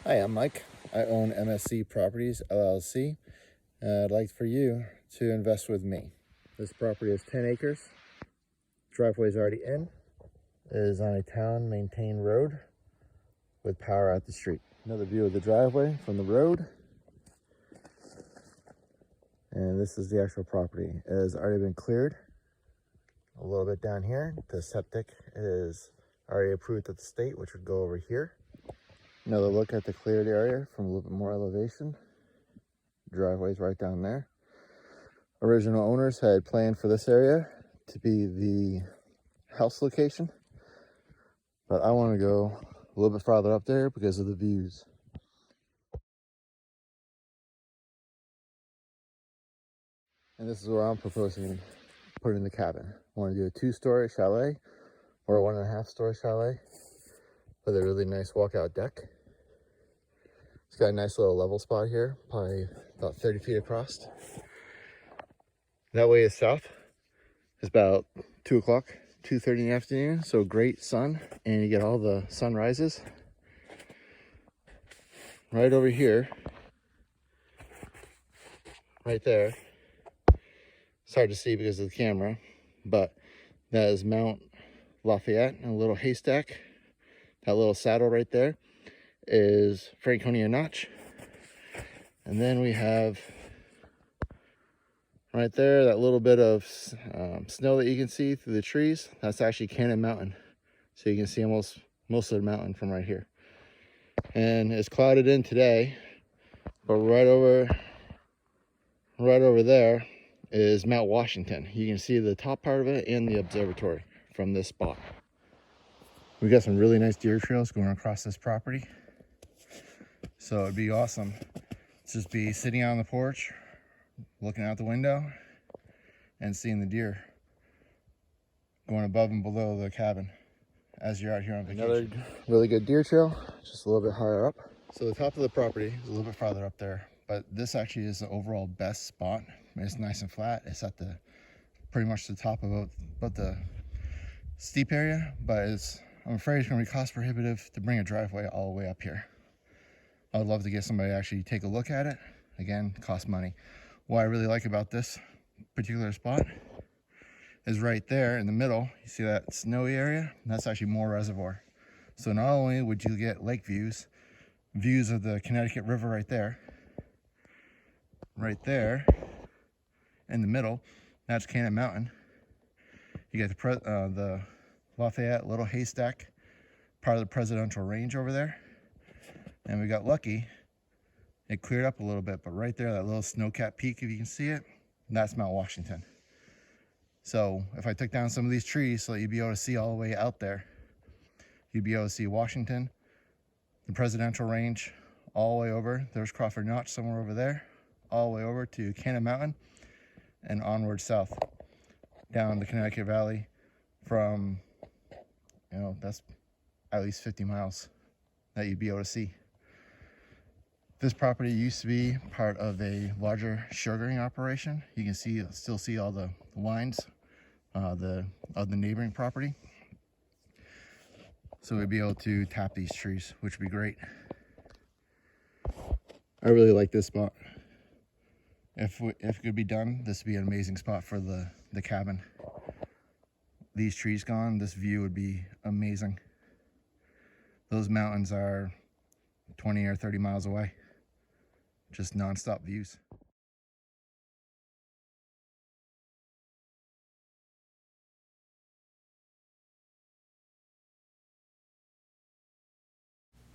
Hi, I'm Mike. I own MSC Properties LLC, and I'd like for you to invest with me. This property is 10 acres. Driveway is already in. It is on a town maintained road with power at the street. Another view of the driveway from the road. And this is the actual property. It has already been cleared. A little bit down here. The septic is already approved at the state, which would go over here. Another look at the cleared area from a little bit more elevation. Driveway's right down there. Original owners had planned for this area to be the house location, but I want to go a little bit farther up there because of the views. And this is where I'm proposing putting the cabin. I want to do a 2-story chalet or a 1.5-story chalet with a really nice walkout deck. It's got a nice little level spot here, probably about 30 feet across. That way is south. It's about 2 o'clock, 2:30 in the afternoon, so great sun, and you get all the sunrises. Right over here, right there, it's hard to see because of the camera, but that is Mount Lafayette and a little haystack. That little saddle right there is Franconia Notch. And then we have right there that little bit of snow that you can see through the trees. That's actually Cannon Mountain. So you can see almost most of the mountain from right here. And it's clouded in today, but right over there is Mount Washington. You can see the top part of it and the observatory from this spot. We got some really nice deer trails going across this property. So it'd be awesome to just be sitting out on the porch, looking out the window and seeing the deer going above and below the cabin as you're out here on vacation. Another really good deer trail, just a little bit higher up. So the top of the property is a little bit farther up there, but this actually is the overall best spot. It's nice and flat. It's at the pretty much the top of about the steep area, but I'm afraid it's going to be cost prohibitive to bring a driveway all the way up here. I would love to get somebody to actually take a look at it. Again, cost money. What I really like about this particular spot is right there in the middle. You see that snowy area? That's actually more reservoir. So not only would you get lake views of the Connecticut River right there in the middle, that's Cannon Mountain. You get the Lafayette little haystack, part of the presidential range over there. And we got lucky, it cleared up a little bit, but right there, that little snow-capped peak, if you can see it, that's Mount Washington. So if I took down some of these trees so that you'd be able to see all the way out there, you'd be able to see Washington, the presidential range, all the way over. There's Crawford Notch somewhere over there, all the way over to Cannon Mountain and onward south down the Connecticut Valley from, that's at least 50 miles that you'd be able to see. This property used to be part of a larger sugaring operation. You can still see all the lines of the neighboring property. So we'd be able to tap these trees, which would be great. I really like this spot. If it could be done, this would be an amazing spot for the cabin. These trees gone, this view would be amazing. Those mountains are 20 or 30 miles away. Just non-stop views.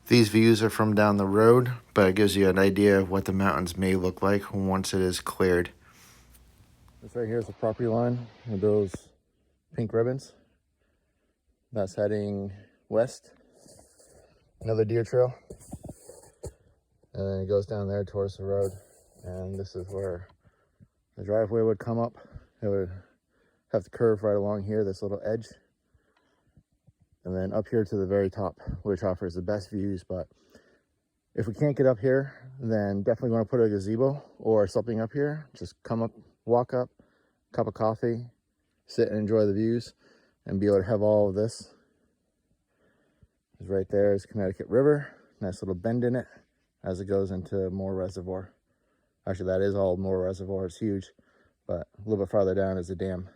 These views are from down the road, but it gives you an idea of what the mountains may look like once it is cleared. This right here is the property line with those pink ribbons. That's heading west. Another deer trail. And then it goes down there towards the road. And this is where the driveway would come up. It would have to curve right along here, this little edge. And then up here to the very top, which offers the best views. But if we can't get up here, then definitely want to put a gazebo or something up here. Just come up, walk up, cup of coffee, sit and enjoy the views, and be able to have all of this. Right there is Connecticut River. Nice little bend in it as it goes into Moore Reservoir. Actually, that is all Moore Reservoir. It's huge, but a little bit farther down is a dam.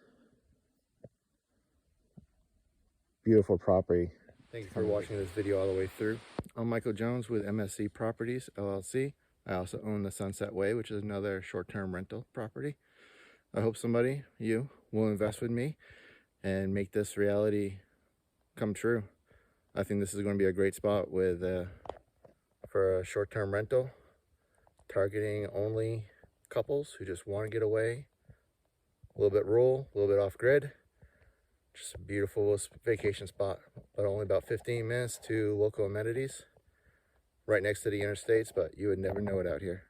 Beautiful property. Thank you for watching this video all the way through. I'm Michael Jones with MSC Properties, LLC. I also own the Sunset Way, which is another short-term rental property. I hope somebody, you, will invest with me and make this reality come true. I think this is going to be a great spot with for a short-term rental, targeting only couples who just want to get away, a little bit rural, a little bit off-grid. Just a beautiful vacation spot, but only about 15 minutes to local amenities, right next to the interstates, but you would never know it out here.